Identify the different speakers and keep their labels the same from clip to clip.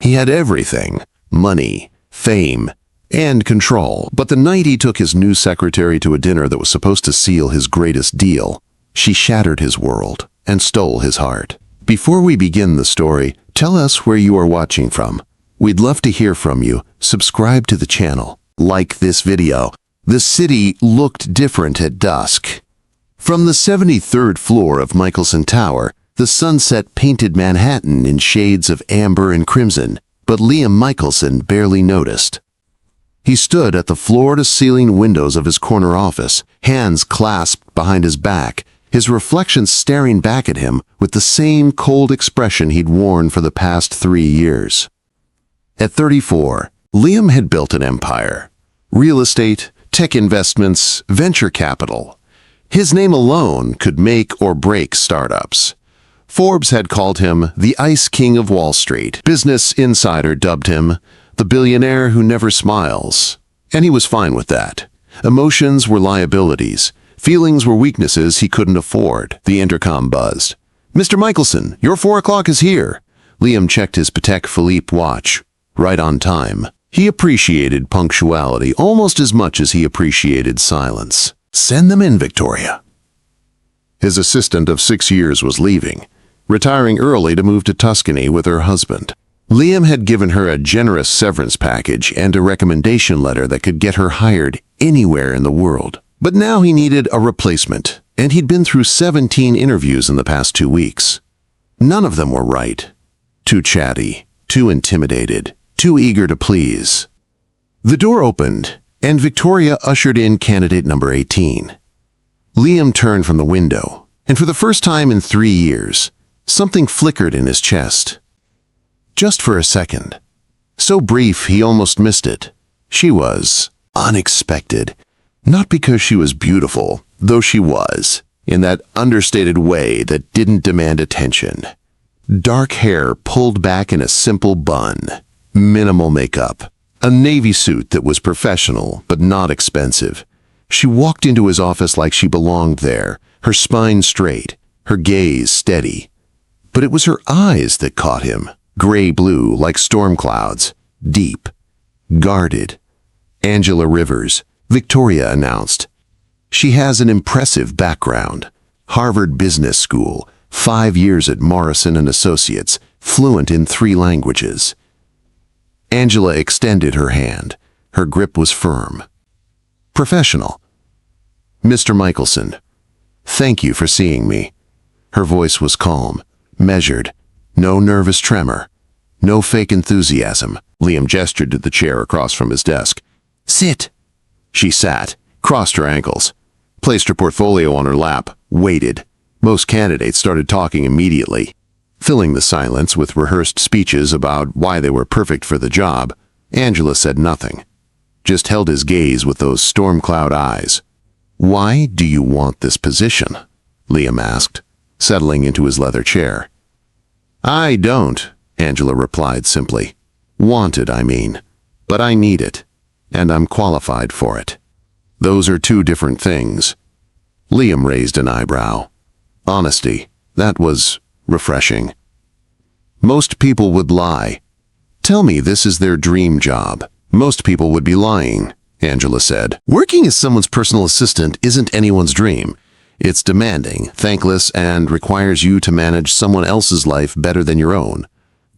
Speaker 1: He had everything: money, fame, and control. But the night he took his new secretary to a dinner that was supposed to seal his greatest deal, she shattered his world and stole his heart. Before we begin the story, tell us where you are watching from. We'd love to hear from you. Subscribe to the channel. Like this video. The city looked different at dusk. From the 73rd floor of Michelson Tower, the sunset painted Manhattan in shades of amber and crimson, but Liam Michelson barely noticed. He stood at the floor-to-ceiling windows of his corner office, hands clasped behind his back, his reflection staring back at him with the same cold expression he'd worn for the past 3 years. At 34, Liam had built an empire. Real estate, tech investments, venture capital. His name alone could make or break startups. Forbes had called him the Ice King of Wall Street. Business Insider dubbed him the billionaire who never smiles. And he was fine with that. Emotions were liabilities. Feelings were weaknesses he couldn't afford. The intercom buzzed. "Mr. Michelson, your 4 o'clock is here." Liam checked his Patek Philippe watch. Right on time. He appreciated punctuality almost as much as he appreciated silence. "Send them in, Victoria." His assistant of 6 years was leaving, retiring early to move to Tuscany with her husband. Liam had given her a generous severance package and a recommendation letter that could get her hired anywhere in the world. But now he needed a replacement, and he'd been through 17 interviews in the past 2 weeks. None of them were right. Too chatty, too intimidated, too eager to please. The door opened, and Victoria ushered in candidate number 18. Liam turned from the window, and for the first time in 3 years, something flickered in his chest. Just for a second. So brief he almost missed it. She was unexpected. Not because she was beautiful, though she was, in that understated way that didn't demand attention. Dark hair pulled back in a simple bun, minimal makeup, a navy suit that was professional but not expensive. She walked into his office like she belonged there, her spine straight, her gaze steady. But it was her eyes that caught him, gray-blue like storm clouds, deep, guarded. "Angela Rivers," Victoria announced. "She has an impressive background. Harvard Business School, 5 years at Morrison & Associates, fluent in 3 languages. Angela extended her hand. Her grip was firm. "Professional." "Mr. Michelson, thank you for seeing me." Her voice was calm, measured, no nervous tremor, no fake enthusiasm. Liam gestured to the chair across from his desk. "Sit." She sat, crossed her ankles, placed her portfolio on her lap, waited. Most candidates started talking immediately, filling the silence with rehearsed speeches about why they were perfect for the job. Angela said nothing, just held his gaze with those storm cloud eyes. "Why do you want this position?" Liam asked, settling into his leather chair. "I don't," Angela replied simply. "Want it, I mean. But I need it, and I'm qualified for it. Those are 2 different things." Liam raised an eyebrow. Honesty, that was refreshing. "Most people would lie. Tell me this is their dream job." "Most people would be lying," Angela said. "Working as someone's personal assistant isn't anyone's dream. It's demanding, thankless, and requires you to manage someone else's life better than your own.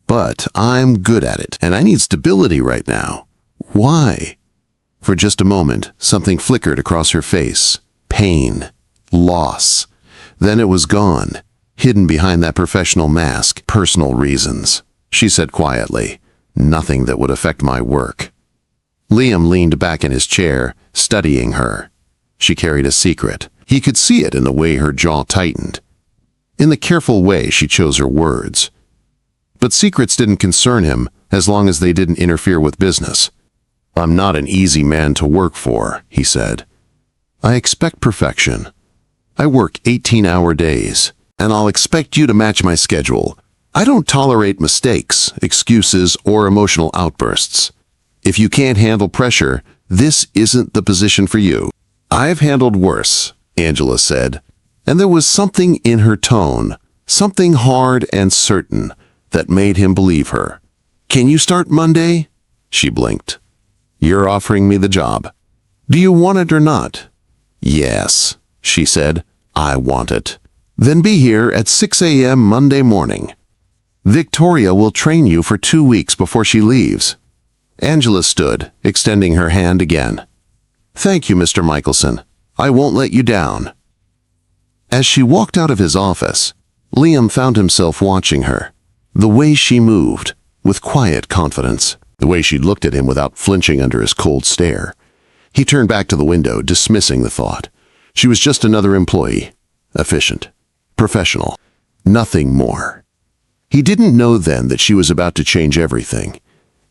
Speaker 1: But I'm good at it, and I need stability right now." "Why?" For just a moment, something flickered across her face. Pain. Loss. Then it was gone, hidden behind that professional mask. "Personal reasons," she said quietly. "Nothing that would affect my work." Liam leaned back in his chair, studying her. She carried a secret. He could see it in the way her jaw tightened, in the careful way she chose her words. But secrets didn't concern him as long as they didn't interfere with business. "I'm not an easy man to work for," he said. "I expect perfection. I work 18-hour days, and I'll expect you to match my schedule. I don't tolerate mistakes, excuses, or emotional outbursts. If you can't handle pressure, this isn't the position for you." "I've handled worse," Angela said, and there was something in her tone, something hard and certain, that made him believe her. Can you start Monday? She blinked. You're offering me the job. Do you want it or not? Yes, she said. I want it. Then be here at 6 a.m. Monday morning. Victoria will train you for 2 weeks before she leaves. Angela stood, extending her hand again. Thank you, Mr. Michelson. I won't let you down. As she walked out of his office, Liam found himself watching her. The way she moved, with quiet confidence. The way she looked at him without flinching under his cold stare. He turned back to the window, dismissing the thought. She was just another employee. Efficient. Professional. Nothing more. He didn't know then that she was about to change everything.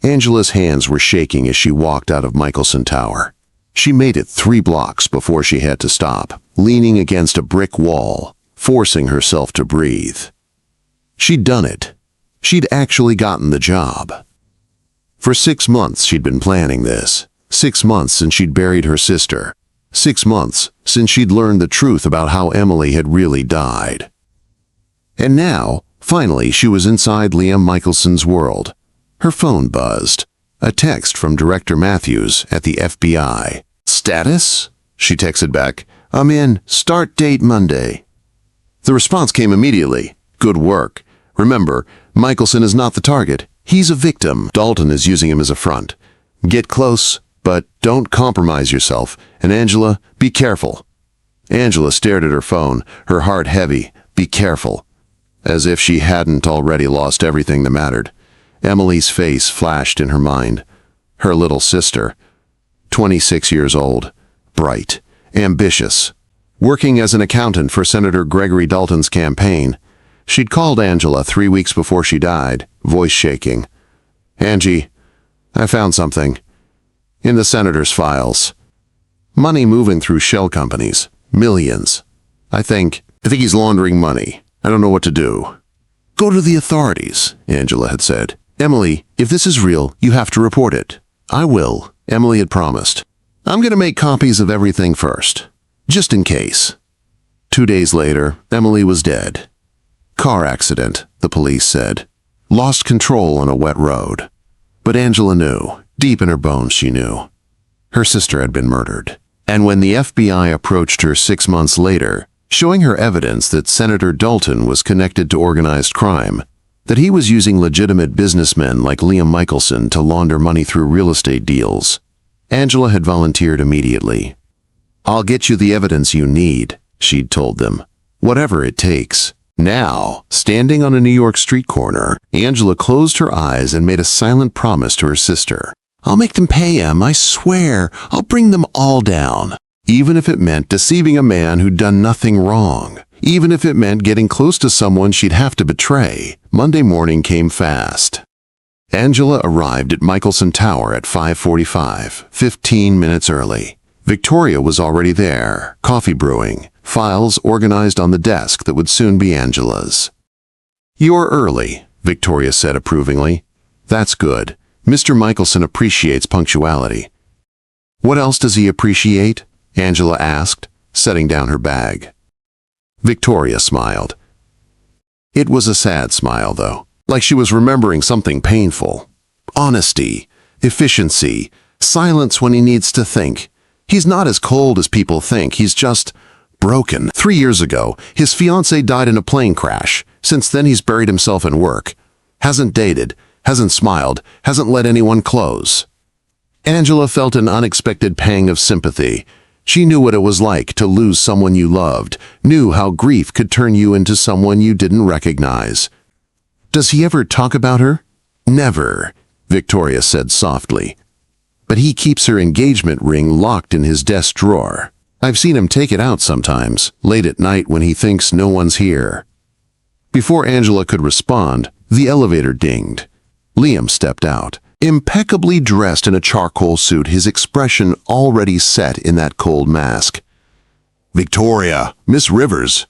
Speaker 1: Angela's hands were shaking as she walked out of Michelson Tower. She made it 3 blocks before she had to stop, leaning against a brick wall, forcing herself to breathe. She'd done it. She'd actually gotten the job. For 6 months she'd been planning this. 6 months since she'd buried her sister. 6 months since she'd learned the truth about how Emily had really died. And now, finally, she was inside Liam Michelson's world. Her phone buzzed. A text from Director Matthews at the FBI. Status? She texted back. I'm in. Start date Monday. The response came immediately. Good work. Remember, Michelson is not the target. He's a victim. Dalton is using him as a front. Get close, but don't compromise yourself. And Angela, be careful. Angela stared at her phone, her heart heavy. Be careful. As if she hadn't already lost everything that mattered. Emily's face flashed in her mind. Her little sister. 26 years old. Bright. Ambitious. Working as an accountant for Senator Gregory Dalton's campaign. She'd called Angela 3 weeks before she died, voice shaking. Angie, I found something. In the senator's files. Money moving through shell companies. Millions. I think he's laundering money. I don't know what to do. Go to the authorities, Angela had said. Emily, if this is real, you have to report it. I will, Emily had promised. I'm going to make copies of everything first, just in case. 2 days later, Emily was dead. Car accident, the police said. Lost control on a wet road. But Angela knew, deep in her bones she knew. Her sister had been murdered. And when the FBI approached her 6 months later, showing her evidence that Senator Dalton was connected to organized crime, that he was using legitimate businessmen like Liam Michelson to launder money through real estate deals, Angela had volunteered immediately. I'll get you the evidence you need, she'd told them. Whatever it takes. Now, standing on a New York street corner, Angela closed her eyes and made a silent promise to her sister. I'll make them pay him, I swear. I'll bring them all down. Even if it meant deceiving a man who'd done nothing wrong. Even if it meant getting close to someone she'd have to betray. Monday morning came fast. Angela arrived at Michelson Tower at 5:45, 15 minutes early. Victoria was already there, coffee brewing, files organized on the desk that would soon be Angela's. You're early, Victoria said approvingly. That's good. Mr. Michelson appreciates punctuality. What else does he appreciate? Angela asked, setting down her bag. Victoria smiled. It was a sad smile, though, like she was remembering something painful. Honesty, efficiency, silence when he needs to think. He's not as cold as people think, he's just broken. 3 years ago, his fiancée died in a plane crash. Since then he's buried himself in work. Hasn't dated, hasn't smiled, hasn't let anyone close. Angela felt an unexpected pang of sympathy. She knew what it was like to lose someone you loved, knew how grief could turn you into someone you didn't recognize. Does he ever talk about her? Never, Victoria said softly. But he keeps her engagement ring locked in his desk drawer. I've seen him take it out sometimes, late at night when he thinks no one's here. Before Angela could respond, the elevator dinged. Liam stepped out. Impeccably dressed in a charcoal suit, his expression already set in that cold mask. Victoria, Miss Rivers.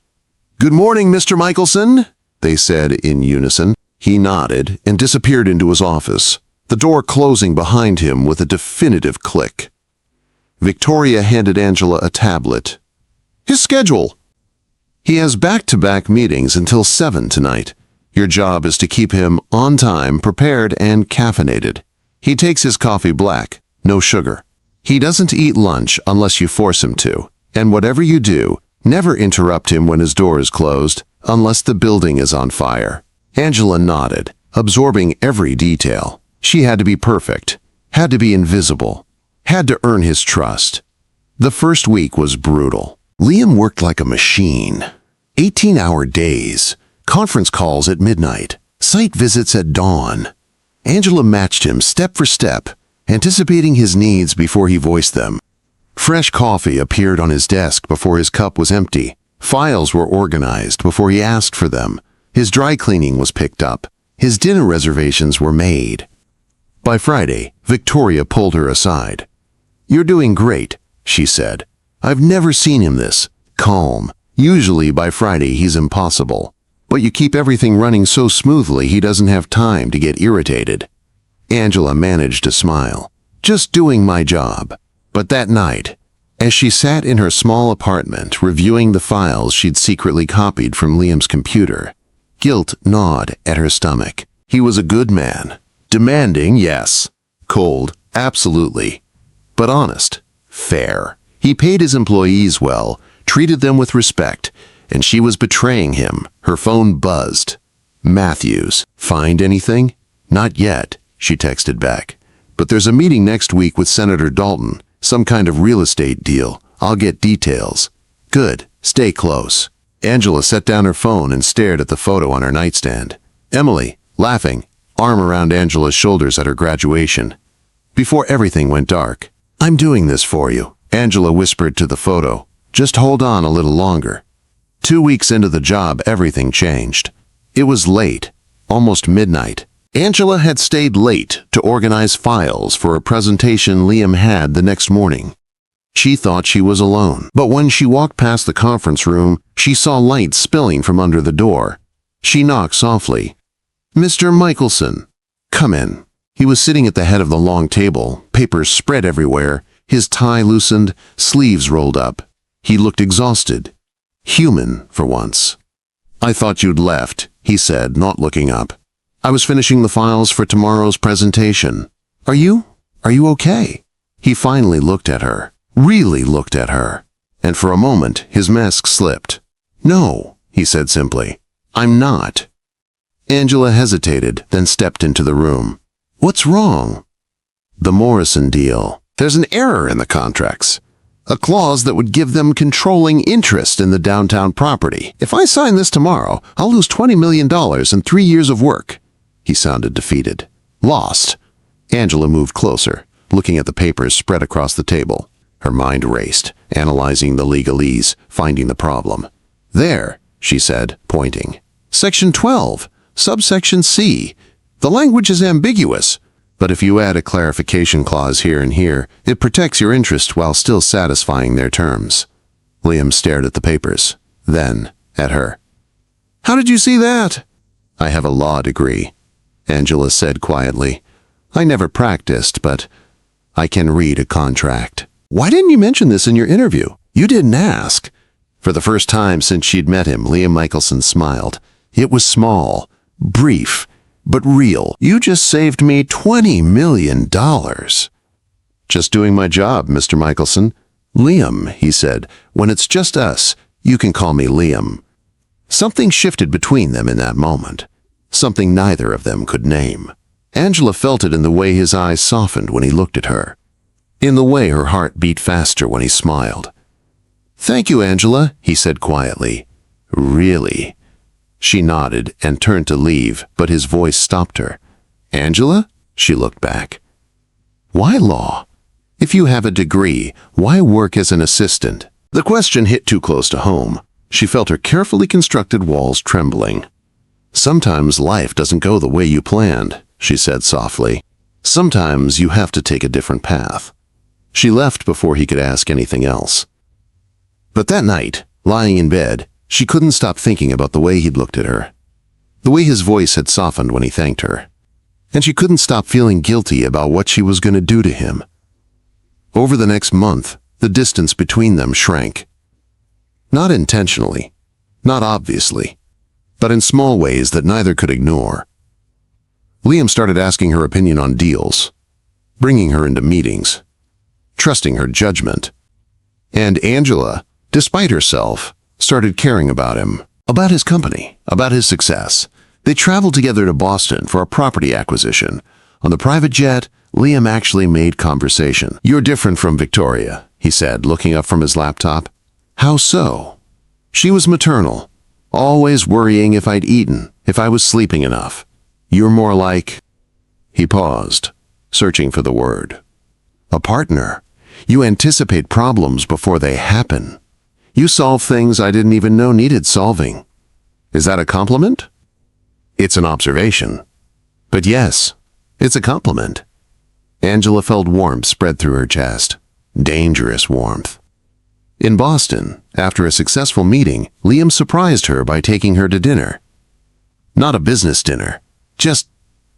Speaker 1: Good morning, Mr. Michelson, they said in unison. He nodded and disappeared into his office, the door closing behind him with a definitive click. Victoria handed Angela a tablet. His schedule. He has back-to-back meetings until 7 tonight. Your job is to keep him on time, prepared, and caffeinated. He takes his coffee black, no sugar. He doesn't eat lunch unless you force him to. And whatever you do, never interrupt him when his door is closed, unless the building is on fire. Angela nodded, absorbing every detail. She had to be perfect, had to be invisible, had to earn his trust. The first week was brutal. Liam worked like a machine. 18-hour days, conference calls at midnight, site visits at dawn. Angela matched him step for step, anticipating his needs before he voiced them. Fresh coffee appeared on his desk before his cup was empty. Files were organized before he asked for them. His dry cleaning was picked up. His dinner reservations were made. By Friday, Victoria pulled her aside. "You're doing great," she said. "I've never seen him this calm. Usually by Friday he's impossible. But you keep everything running so smoothly he doesn't have time to get irritated." Angela managed to smile. "Just doing my job." But that night, as she sat in her small apartment reviewing the files she'd secretly copied from Liam's computer, guilt gnawed at her stomach. He was a good man. Demanding, yes. Cold, absolutely. But honest, fair. He paid his employees well, treated them with respect, and she was betraying him. Her phone buzzed. "Matthews, find anything?" "Not yet," she texted back. "But there's a meeting next week with Senator Dalton, some kind of real estate deal. I'll get details." "Good, stay close." Angela set down her phone and stared at the photo on her nightstand. Emily, laughing, arm around Angela's shoulders at her graduation. Before everything went dark, "I'm doing this for you," Angela whispered to the photo. "Just hold on a little longer." 2 weeks into the job, everything changed. It was late, almost midnight. Angela had stayed late to organize files for a presentation Liam had the next morning. She thought she was alone, but when she walked past the conference room, she saw light spilling from under the door. She knocked softly. "Mr. Michelson, come in." He was sitting at the head of the long table, papers spread everywhere, his tie loosened, sleeves rolled up. He looked exhausted. Human, for once. "I thought you'd left," he said, not looking up. "I was finishing the files for tomorrow's presentation." Are you okay?" He finally looked at her, really looked at her, and for a moment his mask slipped. "No," he said simply. "I'm not." Angela hesitated, then stepped into the room. "What's wrong?" "The Morrison deal. There's an error in the contracts. A clause that would give them controlling interest in the downtown property. If I sign this tomorrow, I'll lose $20 million and 3 years of work." He sounded defeated. "Lost." Angela moved closer, looking at the papers spread across the table. Her mind raced, analyzing the legalese, finding the problem. "There," she said, pointing. "Section 12, subsection C. The language is ambiguous, but if you add a clarification clause here and here, it protects your interest while still satisfying their terms." Liam stared at the papers, then at her. "How did you see that?" "I have a law degree," Angela said quietly. "I never practiced, but I can read a contract." "Why didn't you mention this in your interview? You didn't ask." For the first time since she'd met him, Liam Michelson smiled. It was small, brief, but real. "You just saved me $20 million. "Just doing my job, Mr. Michelson." "Liam," he said, "when it's just us, you can call me Liam." Something shifted between them in that moment. Something neither of them could name. Angela felt it in the way his eyes softened when he looked at her. In the way her heart beat faster when he smiled. "Thank you, Angela," he said quietly. "Really?" She nodded and turned to leave, but his voice stopped her. "Angela?" She looked back. "Why law? If you have a degree, why work as an assistant?" The question hit too close to home. She felt her carefully constructed walls trembling. "Sometimes life doesn't go the way you planned," she said softly. "Sometimes you have to take a different path." She left before he could ask anything else. But that night, lying in bed, she couldn't stop thinking about the way he'd looked at her. The way his voice had softened when he thanked her. And she couldn't stop feeling guilty about what she was going to do to him. Over the next month, the distance between them shrank. Not intentionally, not obviously. but in small ways that neither could ignore. Liam started asking her opinion on deals, bringing her into meetings, trusting her judgment. And Angela, despite herself, started caring about him, about his company, about his success. They traveled together to Boston for a property acquisition. On the private jet, Liam actually made conversation. "You're different from Victoria," he said, looking up from his laptop. "How so?" "She was maternal, always worrying if I'd eaten, if I was sleeping enough. You're more like—" He paused, searching for the word. "A partner. You anticipate problems before they happen. You solve things I didn't even know needed solving. Is that a compliment?" "It's an observation. But yes, it's a compliment." Angela felt warmth spread through her chest. Dangerous warmth. In Boston, after a successful meeting, Liam surprised her by taking her to dinner. Not a business dinner, just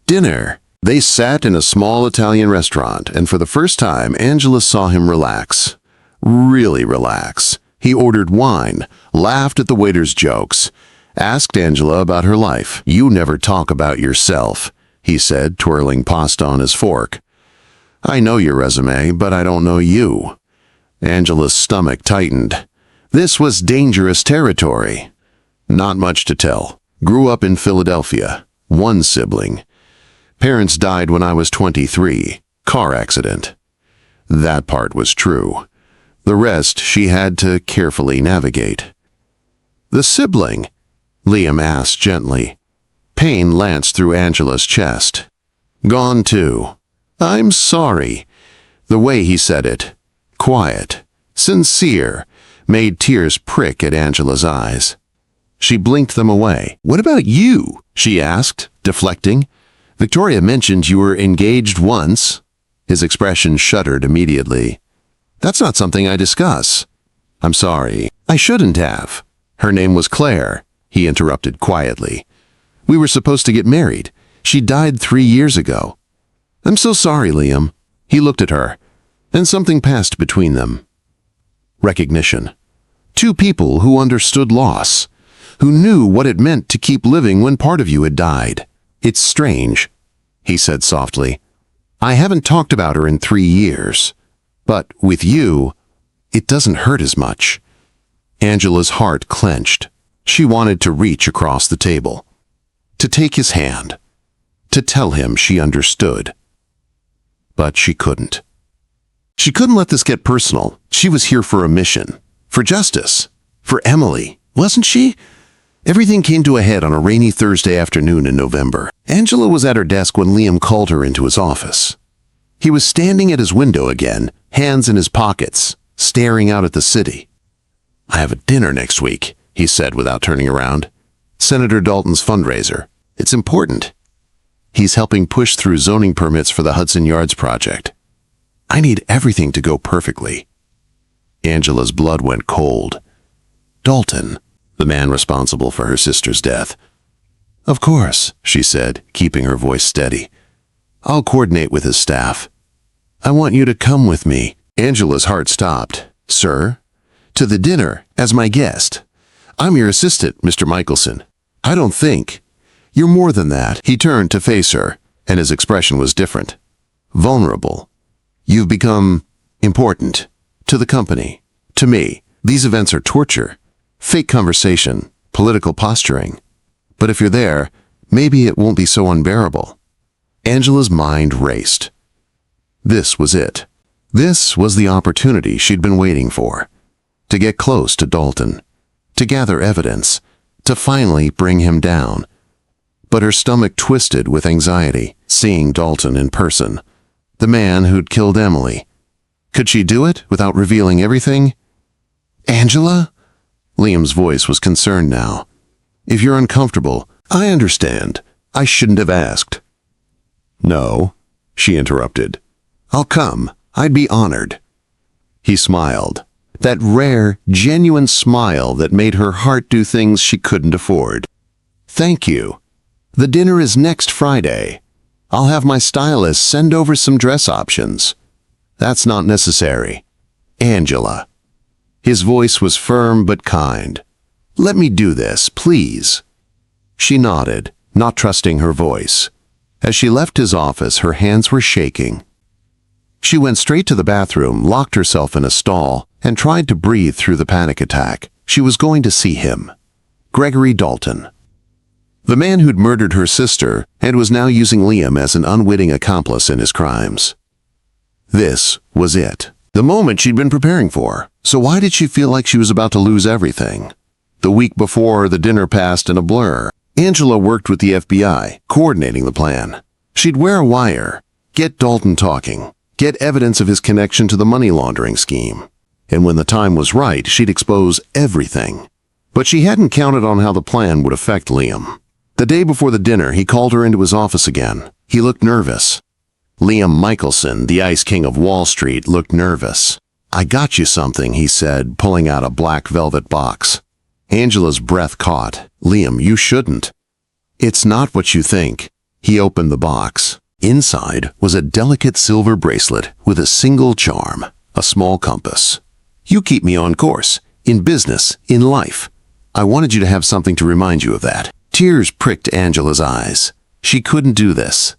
Speaker 1: dinner. They sat in a small Italian restaurant, and for the first time, Angela saw him relax. Really relax. He ordered wine, laughed at the waiter's jokes, asked Angela about her life. "You never talk about yourself," he said, twirling pasta on his fork. "I know your resume, but I don't know you." Angela's stomach tightened. This was dangerous territory. "Not much to tell. Grew up in Philadelphia. One sibling. Parents died when I was 23. Car accident." That part was true. The rest she had to carefully navigate. "The sibling?" Liam asked gently. Pain lanced through Angela's chest. "Gone too." "I'm sorry." The way he said it, quiet, sincere, made tears prick at Angela's eyes. She blinked them away. "What about you?" she asked, deflecting. "Victoria mentioned you were engaged once." His expression shuddered immediately. "That's not something I discuss." "I'm sorry. I shouldn't have." "Her name was Claire," he interrupted quietly. "We were supposed to get married. She died 3 years ago." "I'm so sorry, Liam." He looked at her, and something passed between them. Recognition. Two people who understood loss, who knew what it meant to keep living when part of you had died. "It's strange," he said softly. "I haven't talked about her in 3 years. But with you, it doesn't hurt as much." Angela's heart clenched. She wanted to reach across the table, to take his hand, to tell him she understood. But she couldn't. She couldn't let this get personal. She was here for a mission, for justice, for Emily, wasn't she? Everything came to a head on a rainy Thursday afternoon in November. Angela was at her desk when Liam called her into his office. He was standing at his window again, hands in his pockets, staring out at the city. "I have a dinner next week," he said without turning around. "Senator Dalton's fundraiser. It's important. He's helping push through zoning permits for the Hudson Yards project. I need everything to go perfectly." Angela's blood went cold. "Dalton, the man responsible for her sister's death." "Of course," she said, keeping her voice steady. "I'll coordinate with his staff. I want you to come with me." Angela's heart stopped. "Sir?" "To the dinner, as my guest. I'm your assistant, Mr. Michelson. I don't think. You're more than that." He turned to face her, and his expression was different. Vulnerable. "You've become important. To the company. To me. These events are torture. Fake conversation. Political posturing. But if you're there, maybe it won't be so unbearable." Angela's mind raced. This was it. This was the opportunity she'd been waiting for. To get close to Dalton. To gather evidence. To finally bring him down. But her stomach twisted with anxiety, seeing Dalton in person. The man who'd killed Emily. Could she do it without revealing everything? "Angela?" Liam's voice was concerned now. "If you're uncomfortable, I understand. I shouldn't have asked." "No," she interrupted. "I'll come. I'd be honored." He smiled. That rare, genuine smile that made her heart do things she couldn't afford. "Thank you. The dinner is next Friday. I'll have my stylist send over some dress options." "That's not necessary." "Angela." His voice was firm but kind. "Let me do this, please." She nodded, not trusting her voice. As she left his office, her hands were shaking. She went straight to the bathroom, locked herself in a stall, and tried to breathe through the panic attack. She was going to see him. Gregory Dalton. The man who'd murdered her sister and was now using Liam as an unwitting accomplice in his crimes. This was it. The moment she'd been preparing for. So why did she feel like she was about to lose everything? The week before, the dinner passed in a blur. Angela worked with the FBI, coordinating the plan. She'd wear a wire, get Dalton talking, get evidence of his connection to the money laundering scheme. And when the time was right, she'd expose everything. But she hadn't counted on how the plan would affect Liam. The day before the dinner, he called her into his office again. He looked nervous. Liam Michelson, the Ice King of Wall Street, looked nervous. "I got you something," he said, pulling out a black velvet box. Angela's breath caught. "Liam, you shouldn't." "It's not what you think." He opened the box. Inside was a delicate silver bracelet with a single charm, a small compass. "You keep me on course, in business, in life. I wanted you to have something to remind you of that." Tears pricked Angela's eyes. She couldn't do this.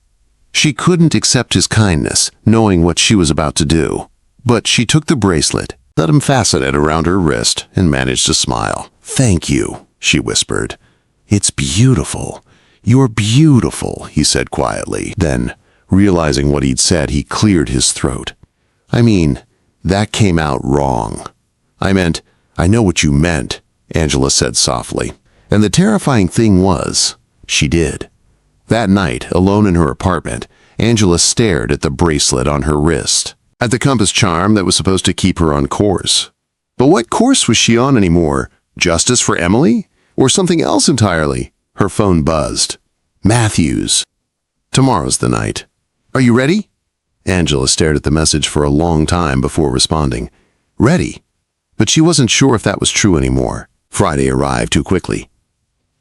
Speaker 1: She couldn't accept his kindness, knowing what she was about to do. But she took the bracelet, let him fasten it around her wrist, and managed to smile. "Thank you," she whispered. "It's beautiful. You're beautiful," he said quietly. Then, realizing what he'd said, he cleared his throat. "I mean, that came out wrong." "I know what you meant," Angela said softly. And the terrifying thing was, she did. That night, alone in her apartment, Angela stared at the bracelet on her wrist, at the compass charm that was supposed to keep her on course. But what course was she on anymore? Justice for Emily? Or something else entirely? Her phone buzzed. "Matthews. Tomorrow's the night. Are you ready?" Angela stared at the message for a long time before responding. Ready? But she wasn't sure if that was true anymore. Friday arrived too quickly.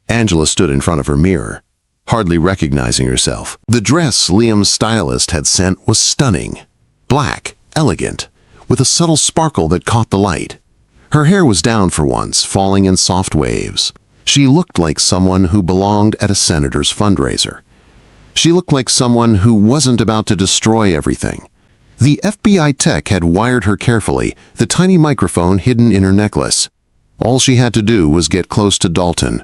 Speaker 1: Angela stood in front of her mirror, hardly recognizing herself. The dress Liam's stylist had sent was stunning. Black, elegant, with a subtle sparkle that caught the light. Her hair was down for once, falling in soft waves. She looked like someone who belonged at a senator's fundraiser. She looked like someone who wasn't about to destroy everything. The FBI tech had wired her carefully, the tiny microphone hidden in her necklace. All she had to do was get close to Dalton.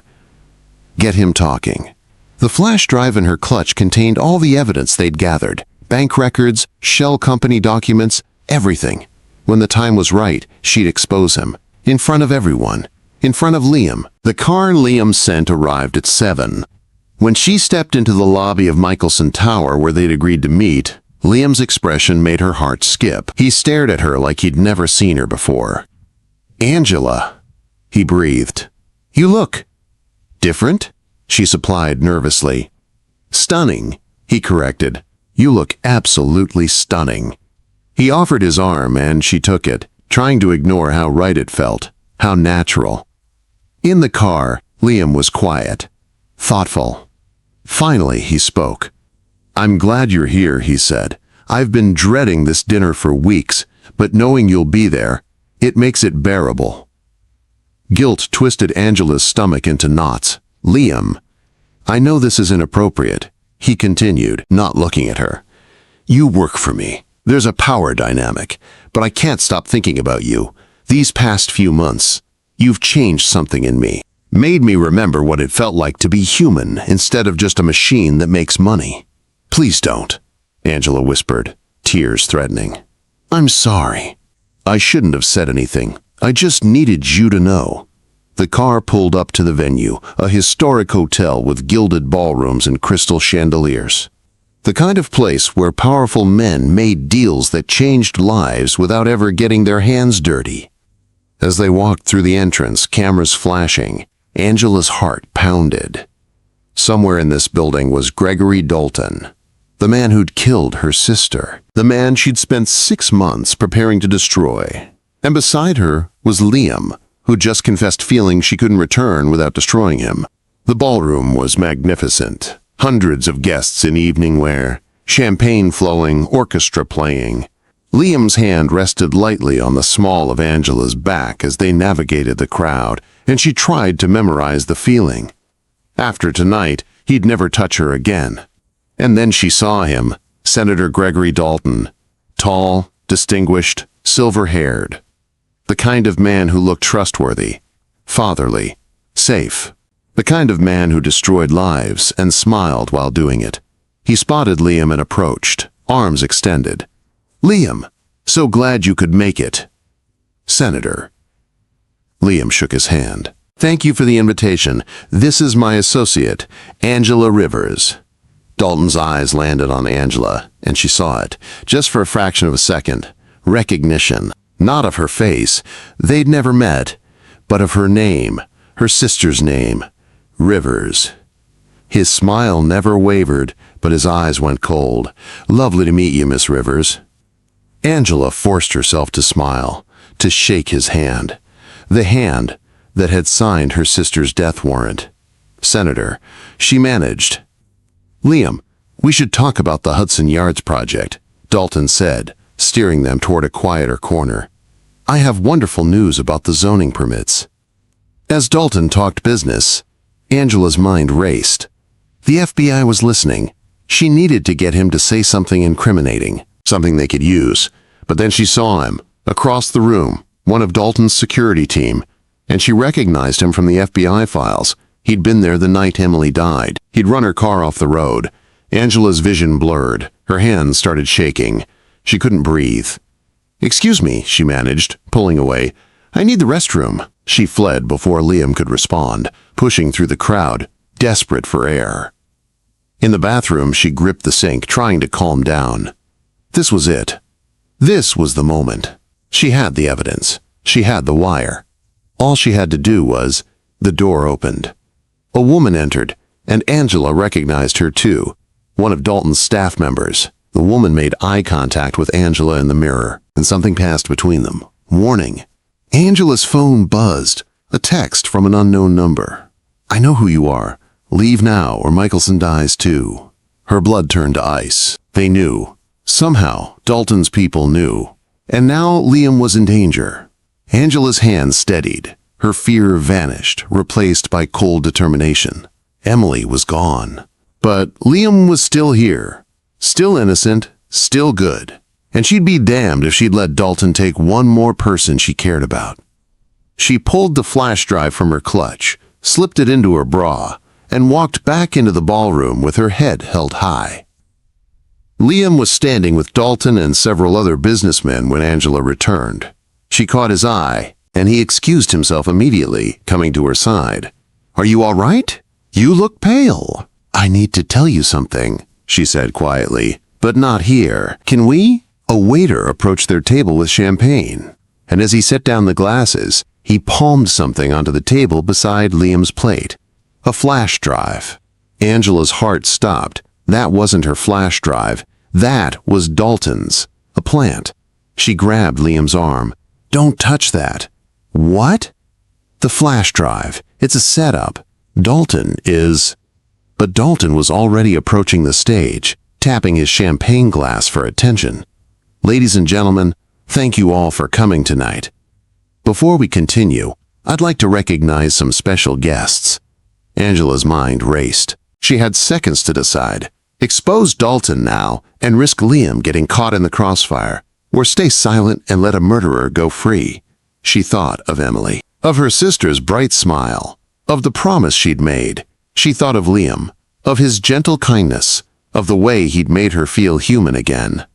Speaker 1: Get him talking. The flash drive in her clutch contained all the evidence they'd gathered. Bank records, shell company documents, everything. When the time was right, she'd expose him. In front of everyone. In front of Liam. The car Liam sent arrived at 7. When she stepped into the lobby of Michelson Tower where they'd agreed to meet, Liam's expression made her heart skip. He stared at her like he'd never seen her before. "Angela," he breathed. "You look different," she supplied nervously. "Stunning," he corrected. "You look absolutely stunning." He offered his arm and she took it, trying to ignore how right it felt, how natural. In the car, Liam was quiet, thoughtful. Finally, he spoke. "I'm glad you're here," he said. "I've been dreading this dinner for weeks, but knowing you'll be there, it makes it bearable." Guilt twisted Angela's stomach into knots. "Liam, I know this is inappropriate," he continued, not looking at her. "You work for me. There's a power dynamic, but I can't stop thinking about you. These past few months, you've changed something in me. Made me remember what it felt like to be human instead of just a machine that makes money." "Please don't," Angela whispered, tears threatening. "I'm sorry. I shouldn't have said anything. I just needed you to know." The car pulled up to the venue, a historic hotel with gilded ballrooms and crystal chandeliers. The kind of place where powerful men made deals that changed lives without ever getting their hands dirty. As they walked through the entrance, cameras flashing, Angela's heart pounded. Somewhere in this building was Gregory Dalton, the man who'd killed her sister, the man she'd spent 6 months preparing to destroy. And beside her was Liam, who'd just confessed feeling she couldn't return without destroying him. The ballroom was magnificent. Hundreds of guests in evening wear, champagne flowing, orchestra playing. Liam's hand rested lightly on the small of Angela's back as they navigated the crowd, and she tried to memorize the feeling. After tonight, he'd never touch her again. And then she saw him, Senator Gregory Dalton. Tall, distinguished, silver-haired. The kind of man who looked trustworthy, fatherly, safe. The kind of man who destroyed lives and smiled while doing it. He spotted Liam and approached, arms extended. "Liam, so glad you could make it." "Senator." Liam shook his hand. "Thank you for the invitation. This is my associate, Angela Rivers." Dalton's eyes landed on Angela, and she saw it, just for a fraction of a second. Recognition, not of her face, they'd never met, but of her name, her sister's name, Rivers. His smile never wavered, but his eyes went cold. "Lovely to meet you, Miss Rivers." Angela forced herself to smile, to shake his hand. The hand that had signed her sister's death warrant. "Senator," she managed. "Liam, we should talk about the Hudson Yards project," Dalton said, steering them toward a quieter corner. "I have wonderful news about the zoning permits." As Dalton talked business, Angela's mind raced. The FBI was listening. She needed to get him to say something incriminating, something they could use. But then she saw him, across the room, one of Dalton's security team, and she recognized him from the FBI files. He'd been there the night Emily died. He'd run her car off the road. Angela's vision blurred. Her hands started shaking. She couldn't breathe. "Excuse me," she managed, pulling away. "I need the restroom." She fled before Liam could respond, pushing through the crowd, desperate for air. In the bathroom, she gripped the sink, trying to calm down. This was it. This was the moment. She had the evidence. She had the wire. All she had to do was, the door opened. A woman entered, and Angela recognized her too, one of Dalton's staff members. The woman made eye contact with Angela in the mirror, and something passed between them. Warning. Angela's phone buzzed, a text from an unknown number. "I know who you are. Leave now or Michelson dies too." Her blood turned to ice. They knew. Somehow, Dalton's people knew. And now Liam was in danger. Angela's hands steadied. Her fear vanished, replaced by cold determination. Emily was gone. But Liam was still here. Still innocent, still good. And she'd be damned if she'd let Dalton take one more person she cared about. She pulled the flash drive from her clutch, slipped it into her bra, and walked back into the ballroom with her head held high. Liam was standing with Dalton and several other businessmen when Angela returned. She caught his eye, and he excused himself immediately, coming to her side. "Are you all right? You look pale." "I need to tell you something," she said quietly. "But not here. Can we?" A waiter approached their table with champagne, and as he set down the glasses, he palmed something onto the table beside Liam's plate. A flash drive. Angela's heart stopped. That wasn't her flash drive. That was Dalton's. A plant. She grabbed Liam's arm. "Don't touch that." "What?" "The flash drive. It's a setup. Dalton is..." But Dalton was already approaching the stage, tapping his champagne glass for attention. "Ladies and gentlemen, thank you all for coming tonight. Before we continue, I'd like to recognize some special guests." Angela's mind raced. She had seconds to decide. Expose Dalton now and risk Liam getting caught in the crossfire, or stay silent and let a murderer go free. She thought of Emily, of her sister's bright smile, of the promise she'd made. She thought of Liam, of his gentle kindness, of the way he'd made her feel human again.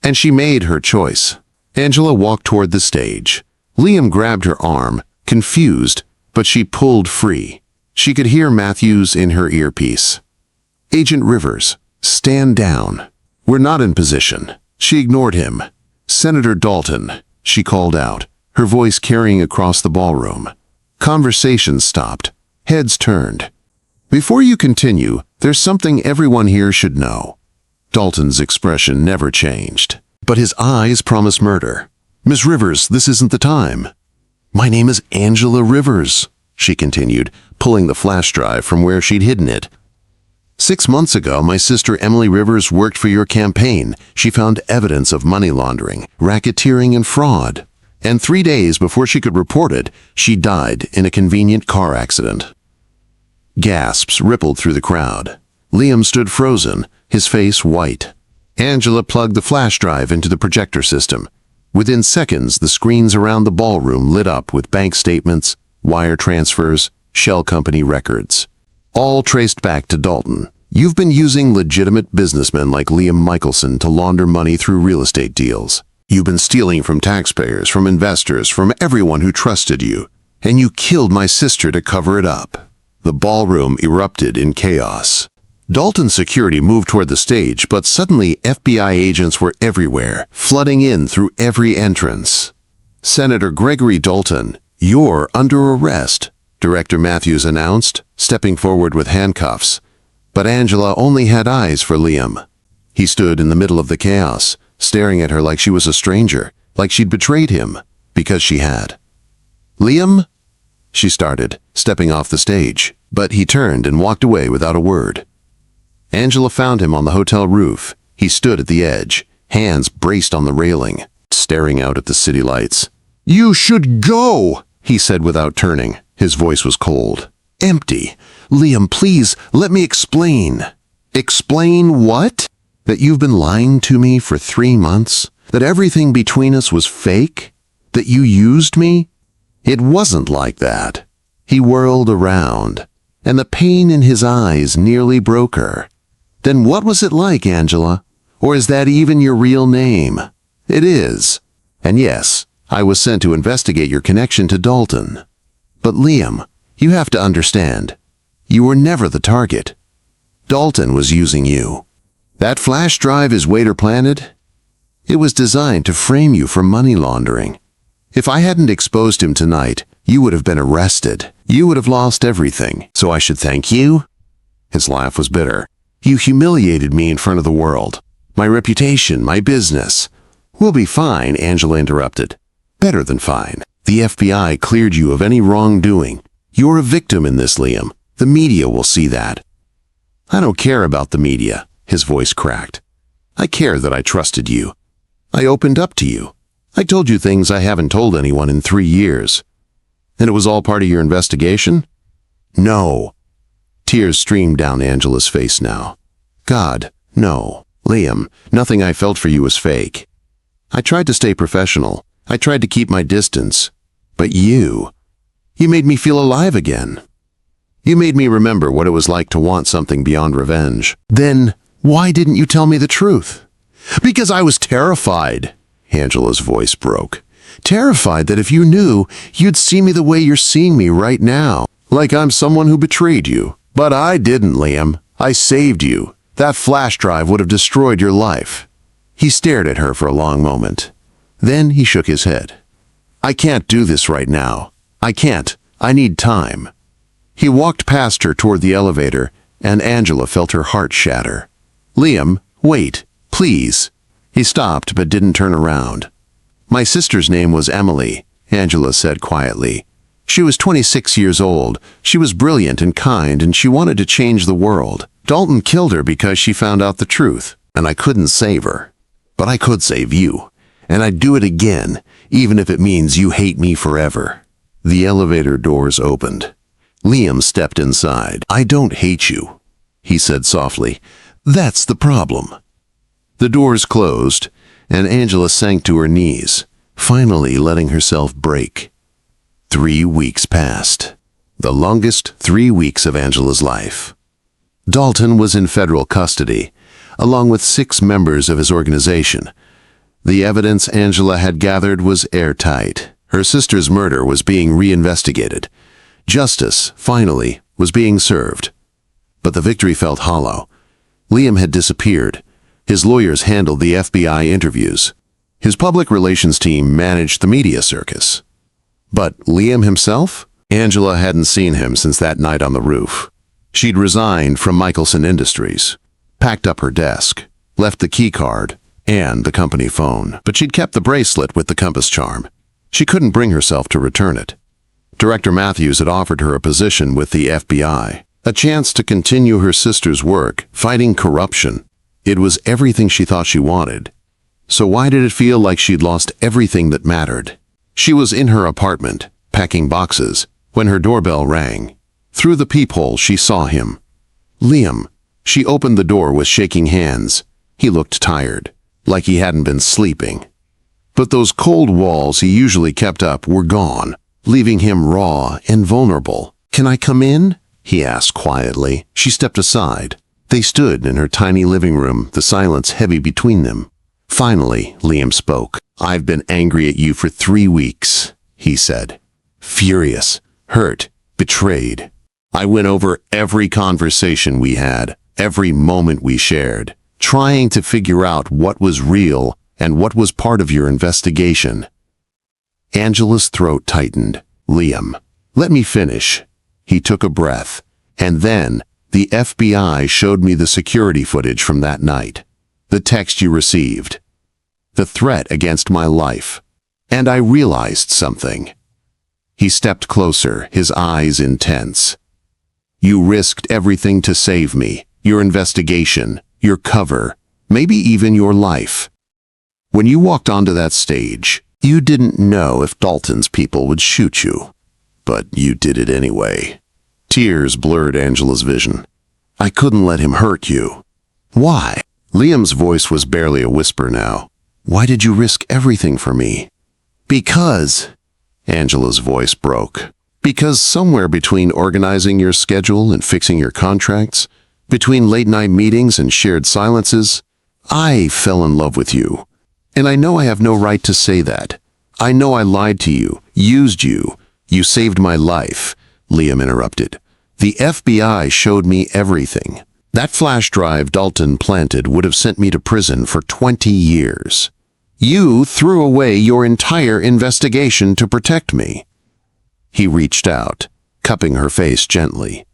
Speaker 1: And she made her choice. Angela walked toward the stage. Liam grabbed her arm, confused, but she pulled free. She could hear Matthews in her earpiece. "Agent Rivers, stand down. We're not in position." She ignored him. "Senator Dalton," she called out, her voice carrying across the ballroom. Conversation stopped. Heads turned. "Before you continue, there's something everyone here should know." Dalton's expression never changed, but his eyes promised murder. "Miss Rivers, this isn't the time." "My name is Angela Rivers," she continued, pulling the flash drive from where she'd hidden it. "6 months ago, my sister Emily Rivers worked for your campaign. She found evidence of money laundering, racketeering, and fraud. And 3 days before she could report it, she died in a convenient car accident." Gasps rippled through the crowd. Liam stood frozen, his face white. Angela plugged the flash drive into the projector system. Within seconds, the screens around the ballroom lit up with bank statements, wire transfers, shell company records. All traced back to Dalton. You've been using legitimate businessmen like Liam Michelson to launder money through real estate deals. You've been stealing from taxpayers, from investors, from everyone who trusted you. And you killed my sister to cover it up. The ballroom erupted in chaos. Dalton's security moved toward the stage, but suddenly FBI agents were everywhere, flooding in through every entrance. Senator Gregory Dalton, you're under arrest, Director Matthews announced, stepping forward with handcuffs. But Angela only had eyes for Liam. He stood in the middle of the chaos, staring at her like she was a stranger, like she'd betrayed him, because she had. Liam? She started, stepping off the stage, but he turned and walked away without a word. Angela found him on the hotel roof. He stood at the edge, hands braced on the railing, staring out at the city lights. "You should go," he said without turning. His voice was cold. "Empty. Liam, please, let me explain." "Explain what?" "That you've been lying to me for 3 months? That everything between us was fake? That you used me?" It wasn't like that. He whirled around, and the pain in his eyes nearly broke her. "Then what was it like, Angela? Or is that even your real name?" "It is. And yes, I was sent to investigate your connection to Dalton. But Liam, you have to understand, you were never the target. Dalton was using you. That flash drive his waiter planted? It was designed to frame you for money laundering. If I hadn't exposed him tonight, you would have been arrested. You would have lost everything. So I should thank you?" His laugh was bitter. "You humiliated me in front of the world. My reputation, my business." "We'll be fine," Angela interrupted. "Better than fine. The FBI cleared you of any wrongdoing. You're a victim in this, Liam. The media will see that." "I don't care about the media," his voice cracked. "I care that I trusted you. I opened up to you. I told you things I haven't told anyone in 3 years. And it was all part of your investigation?" "No." Tears streamed down Angela's face now. "God, no. Liam, nothing I felt for you was fake. I tried to stay professional. I tried to keep my distance. But you made me feel alive again. You made me remember what it was like to want something beyond revenge. Then, why didn't you tell me the truth?" "Because I was terrified." Angela's voice broke. "Terrified that if you knew, you'd see me the way you're seeing me right now. Like I'm someone who betrayed you. But I didn't, Liam. I saved you. That flash drive would have destroyed your life." He stared at her for a long moment. Then he shook his head. "I can't do this right now. I can't. I need time." He walked past her toward the elevator, and Angela felt her heart shatter. "Liam, wait, please." He stopped but didn't turn around. "My sister's name was Emily," Angela said quietly. "She was 26 years old. She was brilliant and kind, and she wanted to change the world. Dalton killed her because she found out the truth, and I couldn't save her. But I could save you, and I'd do it again, even if it means you hate me forever." The elevator doors opened. Liam stepped inside. "I don't hate you," he said softly. "That's the problem." The doors closed, and Angela sank to her knees, finally letting herself break. 3 weeks passed. The longest 3 weeks of Angela's life. Dalton was in federal custody, along with 6 members of his organization. The evidence Angela had gathered was airtight. Her sister's murder was being reinvestigated. Justice, finally, was being served. But the victory felt hollow. Liam had disappeared. His lawyers handled the FBI interviews. His public relations team managed the media circus. But Liam himself? Angela hadn't seen him since that night on the roof. She'd resigned from Michelson Industries, packed up her desk, left the key card and the company phone, but she'd kept the bracelet with the compass charm. She couldn't bring herself to return it. Director Matthews had offered her a position with the FBI, a chance to continue her sister's work, fighting corruption. It was everything she thought she wanted. So why did it feel like she'd lost everything that mattered? She was in her apartment, packing boxes, when her doorbell rang. Through the peephole, she saw him. Liam. She opened the door with shaking hands. He looked tired, like he hadn't been sleeping. But those cold walls he usually kept up were gone, leaving him raw and vulnerable. "Can I come in?" he asked quietly. She stepped aside. They stood in her tiny living room, the silence heavy between them. Finally, Liam spoke. "I've been angry at you for 3 weeks," he said. "Furious, hurt, betrayed. I went over every conversation we had, every moment we shared, trying to figure out what was real and what was part of your investigation." Angela's throat tightened. "Liam, let me finish." He took a breath, and then the FBI showed me the security footage from that night, the text you received, the threat against my life, and I realized something. He stepped closer, his eyes intense. "You risked everything to save me, your investigation, your cover, maybe even your life. When you walked onto that stage, you didn't know if Dalton's people would shoot you, but you did it anyway." Tears blurred Angela's vision. "I couldn't let him hurt you." "Why?" Liam's voice was barely a whisper now. "Why did you risk everything for me?" "Because," Angela's voice broke. "Because somewhere between organizing your schedule and fixing your contracts, between late-night meetings and shared silences, I fell in love with you. And I know I have no right to say that. I know I lied to you, used you. You saved my life," Liam interrupted. "The FBI showed me everything. That flash drive Dalton planted would have sent me to prison for 20 years. You threw away your entire investigation to protect me." He reached out, cupping her face gently.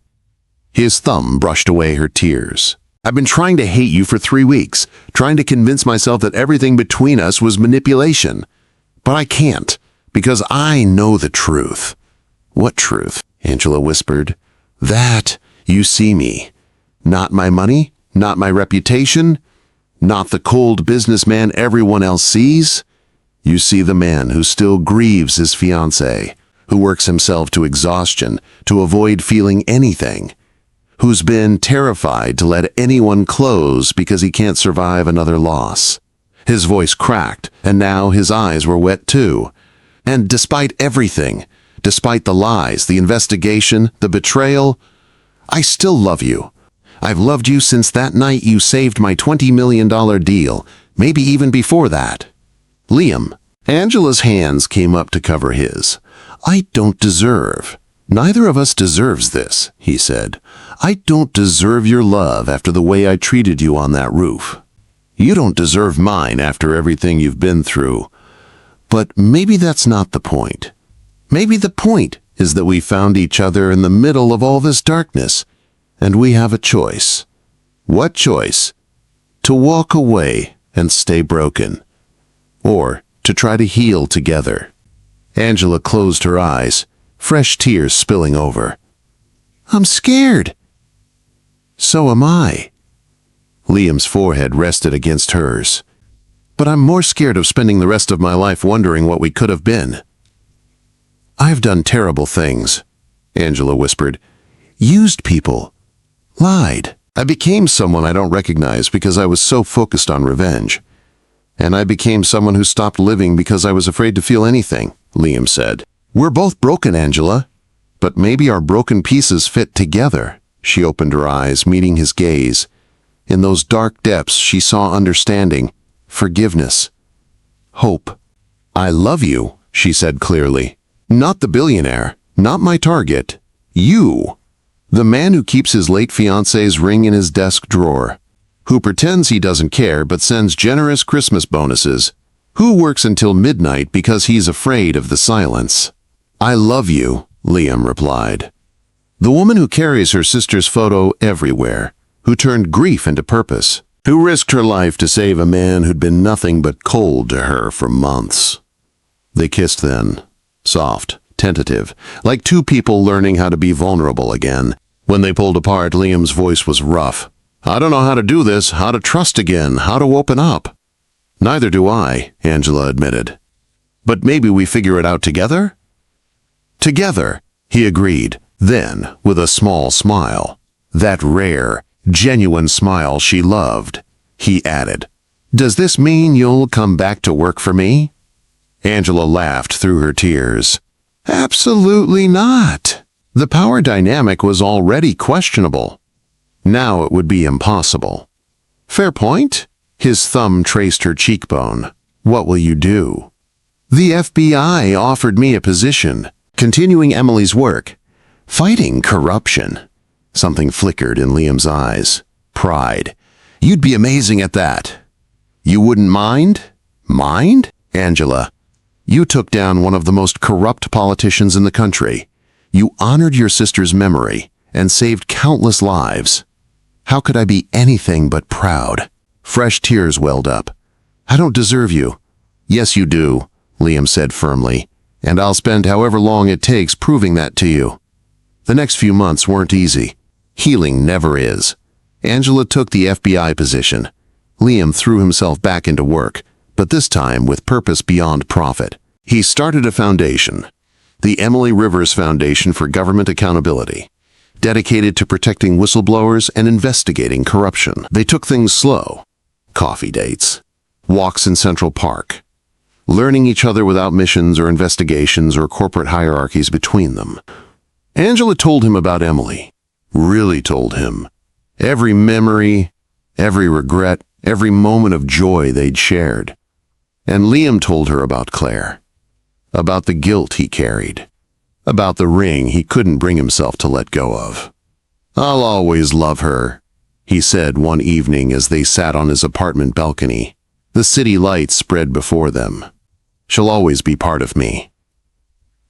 Speaker 1: His thumb brushed away her tears. "I've been trying to hate you for 3 weeks, trying to convince myself that everything between us was manipulation. But I can't, because I know the truth." "What truth?" Angela whispered. "That you see me. Not my money, not my reputation, not the cold businessman everyone else sees. You see the man who still grieves his fiancée, who works himself to exhaustion to avoid feeling anything, who's been terrified to let anyone close because he can't survive another loss." His voice cracked, and now his eyes were wet too. "And despite everything, despite the lies, the investigation, the betrayal, I still love you. I've loved you since that night you saved my $20 million deal, maybe even before that." "Liam," Angela's hands came up to cover his. "I don't deserve. Neither of us deserves this," he said. "I don't deserve your love after the way I treated you on that roof. You don't deserve mine after everything you've been through. But maybe that's not the point. Maybe the point is that we found each other in the middle of all this darkness, and we have a choice." "What choice?" "To walk away and stay broken, or to try to heal together." Angela closed her eyes, fresh tears spilling over. "I'm scared." "So am I." Liam's forehead rested against hers. "But I'm more scared of spending the rest of my life wondering what we could have been." "I've done terrible things," Angela whispered. "Used people. Lied. I became someone I don't recognize because I was so focused on revenge. And I became someone who stopped living because I was afraid to feel anything," Liam said. "We're both broken, Angela. But maybe our broken pieces fit together." She opened her eyes, meeting his gaze. In those dark depths she saw understanding, forgiveness, hope. "I love you," she said clearly. "Not the billionaire, not my target. You. The man who keeps his late fiancée's ring in his desk drawer, who pretends he doesn't care but sends generous Christmas bonuses, who works until midnight because he's afraid of the silence." "I love you," Liam replied. "The woman who carries her sister's photo everywhere, who turned grief into purpose, who risked her life to save a man who'd been nothing but cold to her for months." They kissed then, soft, tentative, like two people learning how to be vulnerable again. When they pulled apart, Liam's voice was rough. "I don't know how to do this, how to trust again, how to open up." "Neither do I," Angela admitted. "But maybe we figure it out together?" "Together," he agreed, Then, with a small smile, that rare, genuine smile she loved, he added, "Does this mean you'll come back to work for me?" Angela laughed through her tears. Absolutely not. The power dynamic was already questionable. Now it would be impossible. Fair point? His thumb traced her cheekbone. What will you do? The FBI offered me a position, continuing Emily's work, fighting corruption. Something flickered in Liam's eyes. Pride. You'd be amazing at that. You wouldn't mind? Mind? Angela, you took down one of the most corrupt politicians in the country. You honored your sister's memory and saved countless lives. How could I be anything but proud? Fresh tears welled up. I don't deserve you. Yes, you do, Liam said firmly, and I'll spend however long it takes proving that to you. The next few months weren't easy. Healing never is. Angela took the FBI position. Liam threw himself back into work, but this time with purpose beyond profit. He started a foundation, the Emily Rivers Foundation for Government Accountability, dedicated to protecting whistleblowers and investigating corruption. They took things slow. Coffee dates, walks in Central Park, learning each other without missions or investigations or corporate hierarchies between them. Angela told him about Emily, really told him. Every memory, every regret, every moment of joy they'd shared. And Liam told her about Claire, about the guilt he carried, about the ring he couldn't bring himself to let go of. I'll always love her, he said one evening as they sat on his apartment balcony. The city lights spread before them. She'll always be part of me.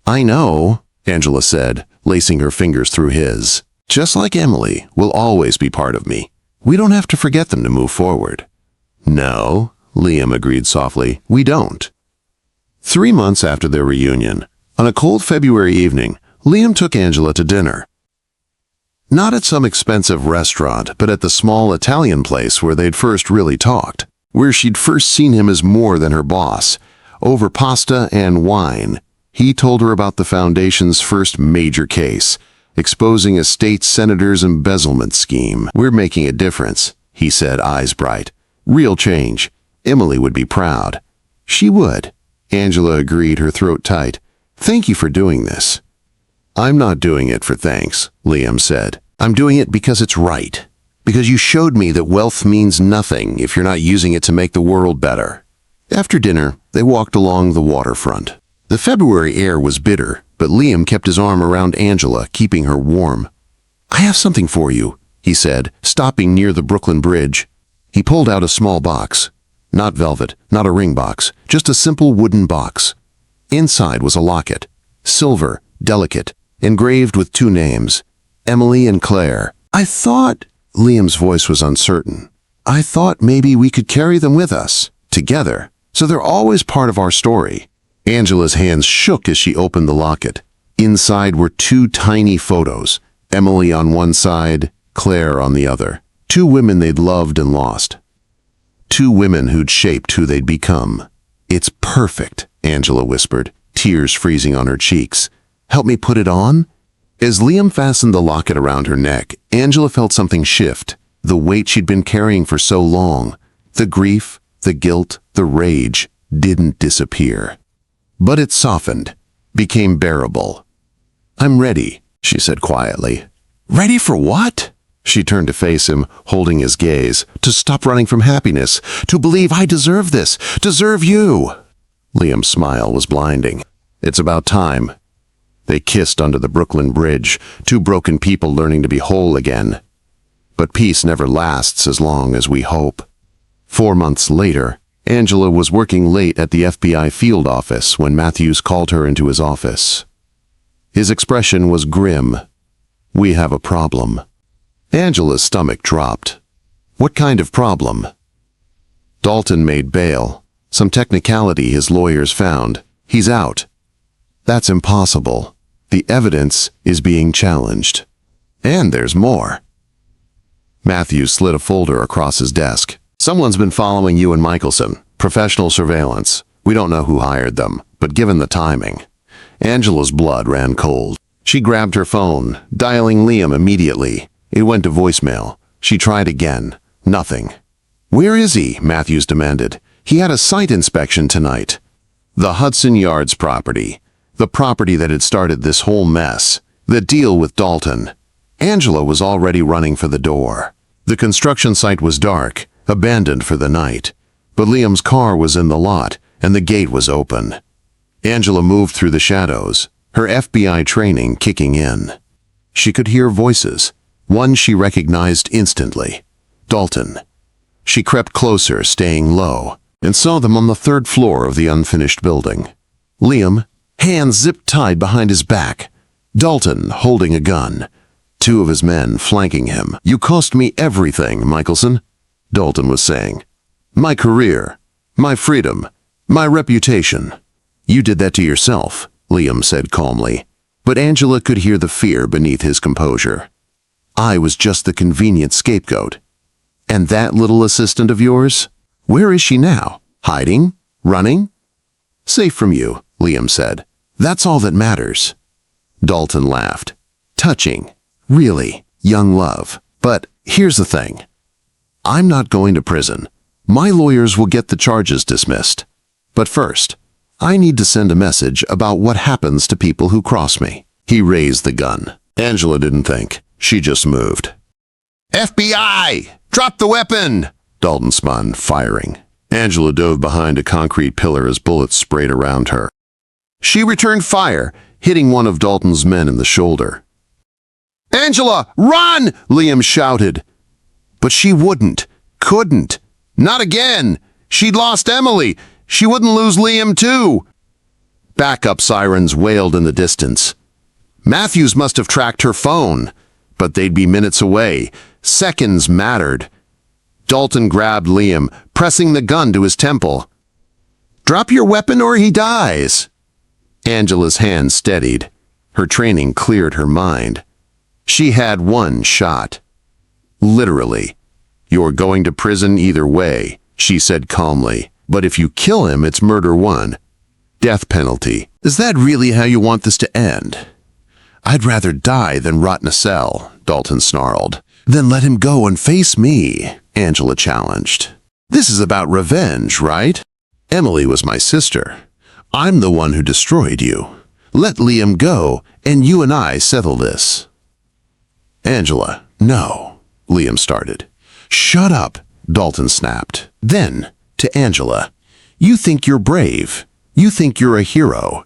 Speaker 1: I know, Angela said, lacing her fingers through his. Just like Emily will always be part of me. We don't have to forget them to move forward. No, Liam agreed softly, we don't. 3 months after their reunion, on a cold February evening, Liam took Angela to dinner. Not at some expensive restaurant, but at the small Italian place where they'd first really talked, where she'd first seen him as more than her boss. Over pasta and wine, he told her about the foundation's first major case, exposing a state senator's embezzlement scheme. We're making a difference, he said, eyes bright. Real change. Emily would be proud. She would. Angela agreed, her throat tight. Thank you for doing this. I'm not doing it for thanks, Liam said. I'm doing it because it's right. Because you showed me that wealth means nothing if you're not using it to make the world better. After dinner, they walked along the waterfront. The February air was bitter, but Liam kept his arm around Angela, keeping her warm. I have something for you, he said, stopping near the Brooklyn Bridge. He pulled out a small box. Not velvet, not a ring box, just a simple wooden box. Inside was a locket, silver, delicate, engraved with 2 names, Emily and Claire. I thought, Liam's voice was uncertain, I thought maybe we could carry them with us, together, so they're always part of our story. Angela's hands shook as she opened the locket. Inside were 2 tiny photos, Emily on one side, Claire on the other. 2 women they'd loved and lost. 2 women who'd shaped who they'd become. It's perfect, Angela whispered, tears freezing on her cheeks. Help me put it on? As Liam fastened the locket around her neck, Angela felt something shift, the weight she'd been carrying for so long. The grief, the guilt, the rage didn't disappear. But it softened, became bearable. I'm ready, she said quietly. Ready for what? She turned to face him, holding his gaze. To stop running from happiness. To believe I deserve this. Deserve you. Liam's smile was blinding. It's about time. They kissed under the Brooklyn Bridge, 2 broken people learning to be whole again. But peace never lasts as long as we hope. 4 months later, Angela was working late at the FBI field office when Matthews called her into his office. His expression was grim. We have a problem. Angela's stomach dropped. What kind of problem? Dalton made bail. Some technicality his lawyers found. He's out. That's impossible. The evidence is being challenged. And there's more. Matthews slid a folder across his desk. Someone's been following you and Michelson. Professional surveillance. We don't know who hired them, but given the timing. Angela's blood ran cold. She grabbed her phone, dialing Liam immediately. It went to voicemail. She tried again. Nothing. "Where is he?" Matthews demanded. "He had a site inspection tonight." The Hudson Yards property. The property that had started this whole mess. The deal with Dalton. Angela was already running for the door. The construction site was dark, abandoned for the night. But Liam's car was in the lot, and the gate was open. Angela moved through the shadows, her FBI training kicking in. She could hear voices. One she recognized instantly. Dalton. She crept closer, staying low, and saw them on the third floor of the unfinished building. Liam, hands zip-tied behind his back. Dalton, holding a gun. Two of his men flanking him. "You cost me everything, Michelson," Dalton was saying. "My career, my freedom, my reputation." "You did that to yourself," Liam said calmly. But Angela could hear the fear beneath his composure. "I was just the convenient scapegoat. And that little assistant of yours? Where is she now? Hiding? Running?" "Safe from you," Liam said. "That's all that matters." Dalton laughed. "Touching. Really, young love. But here's the thing. I'm not going to prison. My lawyers will get the charges dismissed. But first, I need to send a message about what happens to people who cross me." He raised the gun. Angela didn't think. She just moved. "FBI! Drop the weapon!" Dalton spun, firing. Angela dove behind a concrete pillar as bullets sprayed around her. She returned fire, hitting one of Dalton's men in the shoulder. "Angela, run!" Liam shouted. But she wouldn't, couldn't. Not again. She'd lost Emily. She wouldn't lose Liam too. Backup sirens wailed in the distance. Matthews must have tracked her phone, but they'd be minutes away. Seconds mattered. Dalton grabbed Liam, pressing the gun to his temple. "Drop your weapon or he dies." Angela's hand steadied. Her training cleared her mind. She had one shot. Literally. "You're going to prison either way," she said calmly. "But if you kill him, it's murder one. Death penalty." "Is that really how you want this to end?" "I'd rather die than rot in a cell," Dalton snarled. "Then let him go and face me," Angela challenged. "This is about revenge, right? Emily was my sister. I'm the one who destroyed you. Let Liam go, and you and I settle this." "Angela, no," Liam started. "Shut up," Dalton snapped. Then, to Angela, "You think you're brave. You think you're a hero.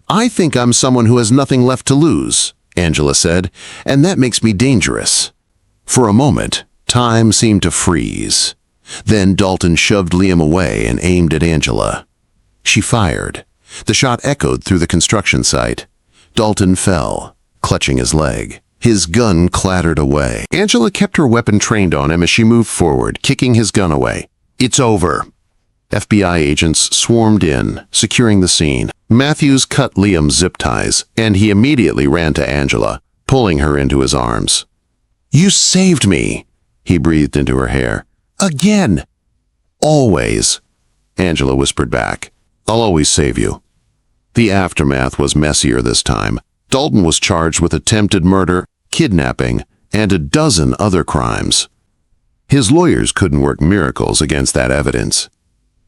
Speaker 1: I think I'm someone who has nothing left to lose," Angela said, "and that makes me dangerous." For a moment, time seemed to freeze. Then Dalton shoved Liam away and aimed at Angela. She fired. The shot echoed through the construction site. Dalton fell, clutching his leg. His gun clattered away. Angela kept her weapon trained on him as she moved forward, kicking his gun away. "It's over." FBI agents swarmed in, securing the scene. Matthews cut Liam's zip ties, and he immediately ran to Angela, pulling her into his arms. "You saved me," he breathed into her hair. "Again." "Always," Angela whispered back. "I'll always save you." The aftermath was messier this time. Dalton was charged with attempted murder, kidnapping, and a dozen other crimes. His lawyers couldn't work miracles against that evidence.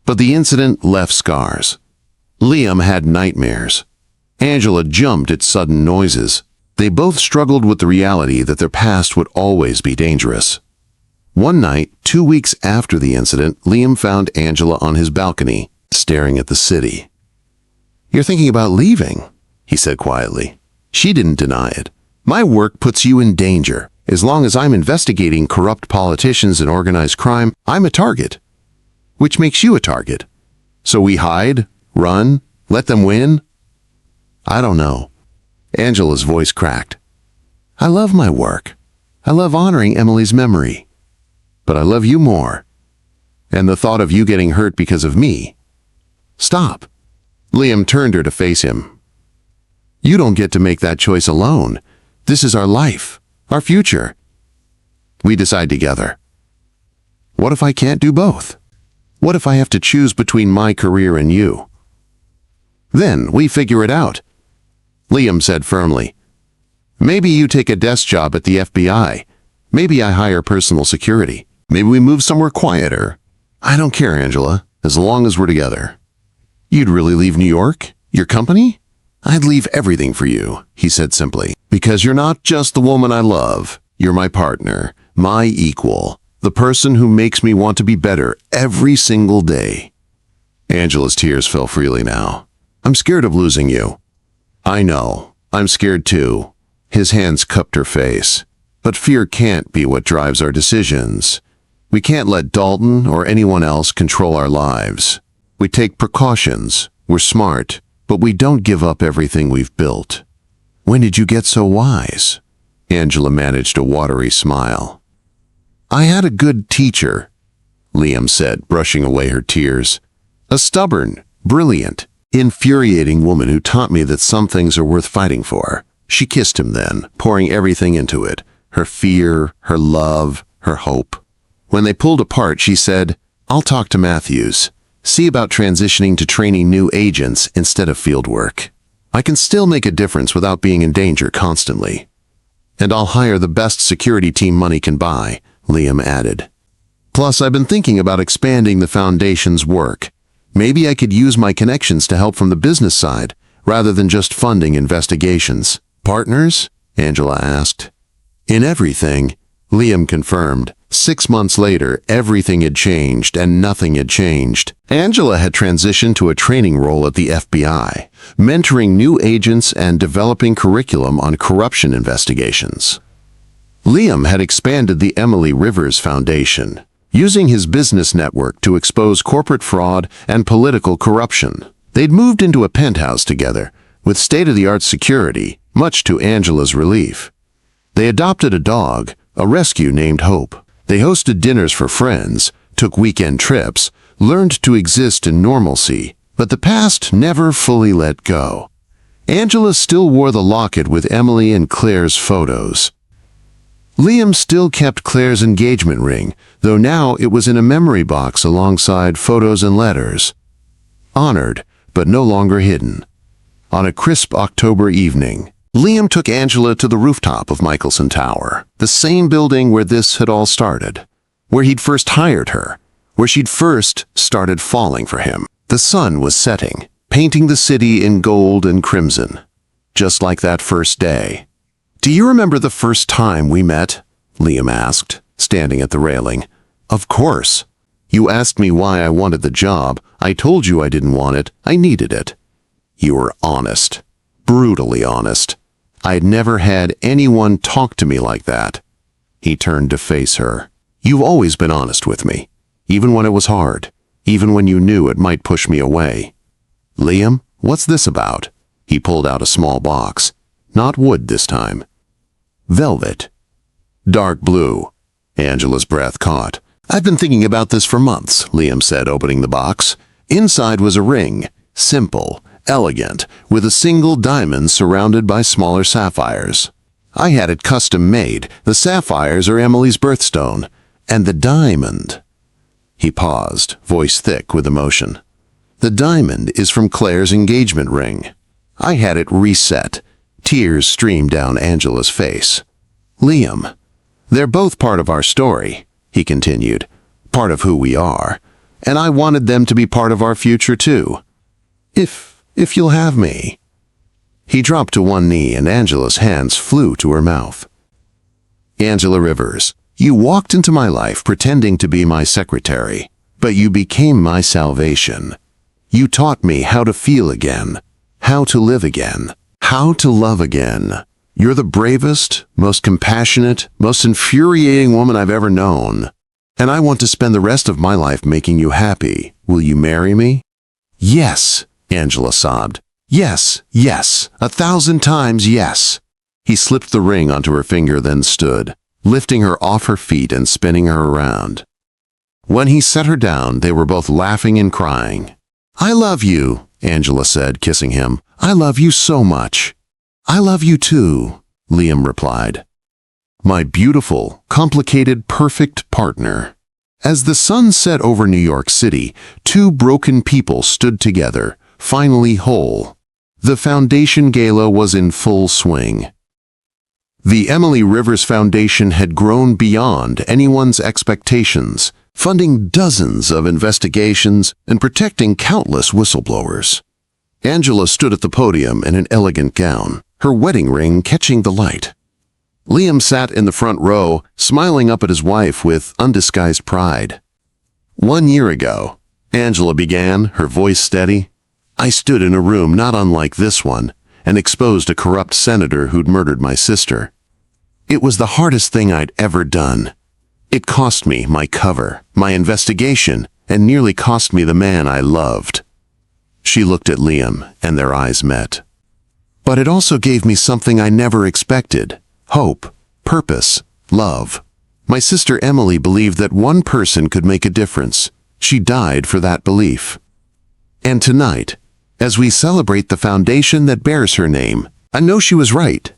Speaker 1: But the incident left scars. Liam had nightmares. Angela jumped at sudden noises. They both struggled with the reality that their past would always be dangerous. One night, 2 weeks after the incident, Liam found Angela on his balcony, staring at the city. "You're thinking about leaving," he said quietly. She didn't deny it. "My work puts you in danger. As long as I'm investigating corrupt politicians and organized crime, I'm a target. Which makes you a target. So we hide, run, let them win?" "I don't know." Angela's voice cracked. "I love my work. I love honoring Emily's memory. But I love you more. And the thought of you getting hurt because of me. Stop." Liam turned her to face him. "You don't get to make that choice alone. This is our life, our future. We decide together. What if I can't do both? What if I have to choose between my career and you? Then we figure it out," Liam said firmly. Maybe you take a desk job at the FBI. Maybe I hire personal security. Maybe we move somewhere quieter. I don't care, Angela, as long as we're together. You'd really leave New York? Your company? I'd leave everything for you, he said simply. Because you're not just the woman I love. You're my partner, my equal, the person who makes me want to be better every single day. Angela's tears fell freely now. I'm scared of losing you. I know. I'm scared too. His hands cupped her face. But fear can't be what drives our decisions. We can't let Dalton or anyone else control our lives. We take precautions. We're smart, but we don't give up everything we've built. When did you get so wise? Angela managed a watery smile. I had a good teacher, Liam said, brushing away her tears. A stubborn, brilliant, infuriating woman who taught me that some things are worth fighting for. She kissed him then, pouring everything into it, her fear, her love, her hope. When they pulled apart, she said, I'll talk to Matthews. See about transitioning to training new agents instead of field work. I can still make a difference without being in danger constantly. And I'll hire the best security team money can buy, Liam added. Plus, I've been thinking about expanding the foundation's work. Maybe I could use my connections to help from the business side, rather than just funding investigations. Partners? Angela asked. In everything, Liam confirmed. 6 months later, everything had changed and nothing had changed. Angela had transitioned to a training role at the FBI, mentoring new agents and developing curriculum on corruption investigations. Liam had expanded the Emily Rivers Foundation, using his business network to expose corporate fraud and political corruption. They'd moved into a penthouse together, with state-of-the-art security, much to Angela's relief. They adopted a dog, a rescue named Hope. They hosted dinners for friends, took weekend trips, learned to exist in normalcy, but the past never fully let go. Angela still wore the locket with Emily and Claire's photos. Liam still kept Claire's engagement ring, though now it was in a memory box alongside photos and letters. Honored, but no longer hidden. On a crisp October evening, Liam took Angela to the rooftop of Michelson Tower, the same building where this had all started, where he'd first hired her, where she'd first started falling for him. The sun was setting, painting the city in gold and crimson, just like that first day. Do you remember the first time we met? Liam asked, standing at the railing. Of course. You asked me why I wanted the job. I told you I didn't want it. I needed it. You were honest. Brutally honest. I'd never had anyone talk to me like that. He turned to face her. You've always been honest with me, even when it was hard, even when you knew it might push me away. Liam, what's this about? He pulled out a small box. Not wood this time. Velvet. Dark blue. Angela's breath caught. I've been thinking about this for months, Liam said, opening the box. Inside was a ring, simple, elegant, with a single diamond surrounded by smaller sapphires. I had it custom made. The sapphires are Emily's birthstone. And the diamond. He paused, voice thick with emotion. The diamond is from Claire's engagement ring. I had it reset. Tears streamed down Angela's face. Liam, they're both part of our story, he continued. Part of who we are. And I wanted them to be part of our future too. If you'll have me. He dropped to one knee and Angela's hands flew to her mouth. Angela Rivers, you walked into my life pretending to be my secretary, but you became my salvation. You taught me how to feel again, how to live again, how to love again. You're the bravest, most compassionate, most infuriating woman I've ever known. And I want to spend the rest of my life making you happy. Will you marry me? Yes, Angela sobbed. Yes, yes, 1,000 times yes. He slipped the ring onto her finger, then stood, lifting her off her feet and spinning her around. When he set her down, they were both laughing and crying. I love you, Angela said, kissing him. I love you so much. I love you too, Liam replied. My beautiful, complicated, perfect partner. As the sun set over New York City, two broken people stood together, finally whole. The foundation gala was in full swing. The Emily Rivers Foundation had grown beyond anyone's expectations, funding dozens of investigations and protecting countless whistleblowers. Angela stood at the podium in an elegant gown, her wedding ring catching the light. Liam sat in the front row, smiling up at his wife with undisguised pride. 1 year ago, Angela began, her voice steady, I stood in a room not unlike this one and exposed a corrupt senator who'd murdered my sister. It was the hardest thing I'd ever done. It cost me my cover, my investigation, and nearly cost me the man I loved. She looked at Liam, and their eyes met. But it also gave me something I never expected: hope, purpose, love. My sister Emily believed that one person could make a difference. She died for that belief. And tonight, as we celebrate the foundation that bears her name, I know she was right.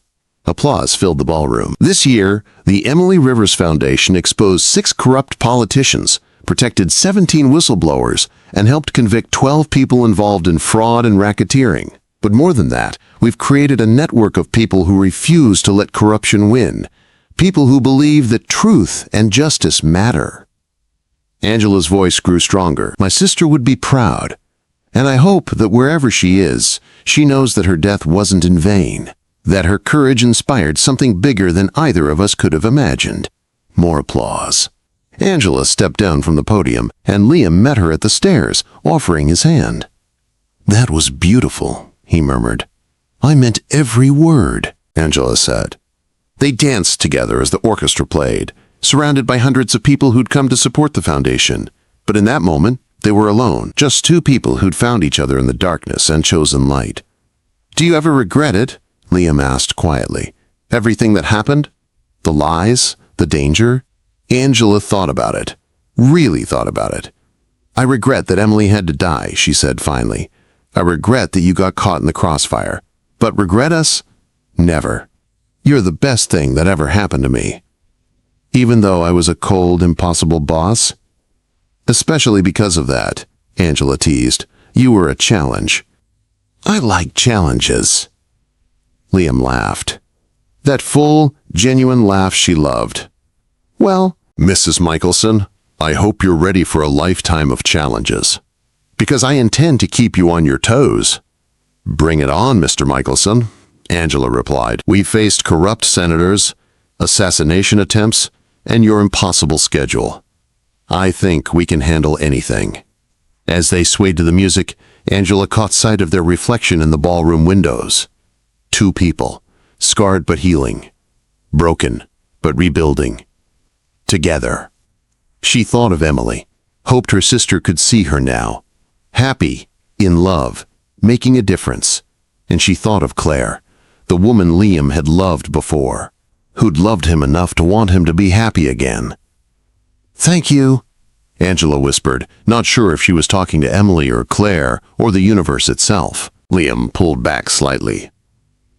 Speaker 1: Applause filled the ballroom. This year, the Emily Rivers Foundation exposed 6 corrupt politicians, protected 17 whistleblowers, and helped convict 12 people involved in fraud and racketeering. But more than that, we've created a network of people who refuse to let corruption win. People who believe that truth and justice matter. Angela's voice grew stronger. My sister would be proud. And I hope that wherever she is, she knows that her death wasn't in vain. That her courage inspired something bigger than either of us could have imagined. More applause. Angela stepped down from the podium, and Liam met her at the stairs, offering his hand. That was beautiful, he murmured. I meant every word, Angela said. They danced together as the orchestra played, surrounded by hundreds of people who'd come to support the foundation. But in that moment, they were alone, just 2 people who'd found each other in the darkness and chosen light. Do you ever regret it? Liam asked quietly. Everything that happened? The lies? The danger? Angela thought about it. Really thought about it. I regret that Emily had to die, she said finally. I regret that you got caught in the crossfire. But regret us? Never. You're the best thing that ever happened to me. Even though I was a cold, impossible boss? Especially because of that, Angela teased. You were a challenge. I like challenges. Liam laughed. That full, genuine laugh she loved. Well, Mrs. Michelson, I hope you're ready for a lifetime of challenges. Because I intend to keep you on your toes. Bring it on, Mr. Michelson, Angela replied. We faced corrupt senators, assassination attempts, and your impossible schedule. I think we can handle anything. As they swayed to the music, Angela caught sight of their reflection in the ballroom windows. 2 people, scarred but healing, broken but rebuilding. Together. She thought of Emily, hoped her sister could see her now. Happy, in love, making a difference. And she thought of Claire, the woman Liam had loved before, who'd loved him enough to want him to be happy again. Thank you, Angela whispered, not sure if she was talking to Emily or Claire or the universe itself. Liam pulled back slightly.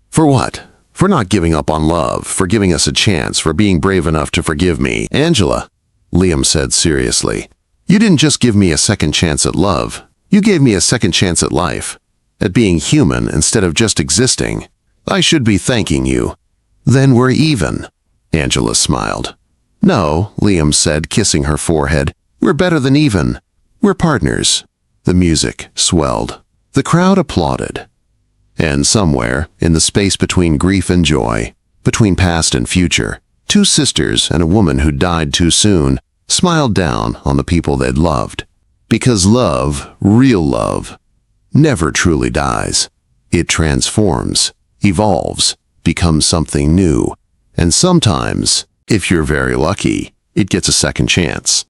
Speaker 1: For what? For not giving up on love, for giving us a chance, for being brave enough to forgive me. Angela, Liam said seriously, you didn't just give me a second chance at love. You gave me a second chance at life, at being human instead of just existing. I should be thanking you. Then we're even, Angela smiled. No, Liam said, kissing her forehead. We're better than even. We're partners. The music swelled. The crowd applauded. And somewhere, in the space between grief and joy, between past and future, 2 sisters and a woman who died too soon smiled down on the people they'd loved. Because love, real love, never truly dies. It transforms, evolves, becomes something new. And sometimes, if you're very lucky, it gets a second chance.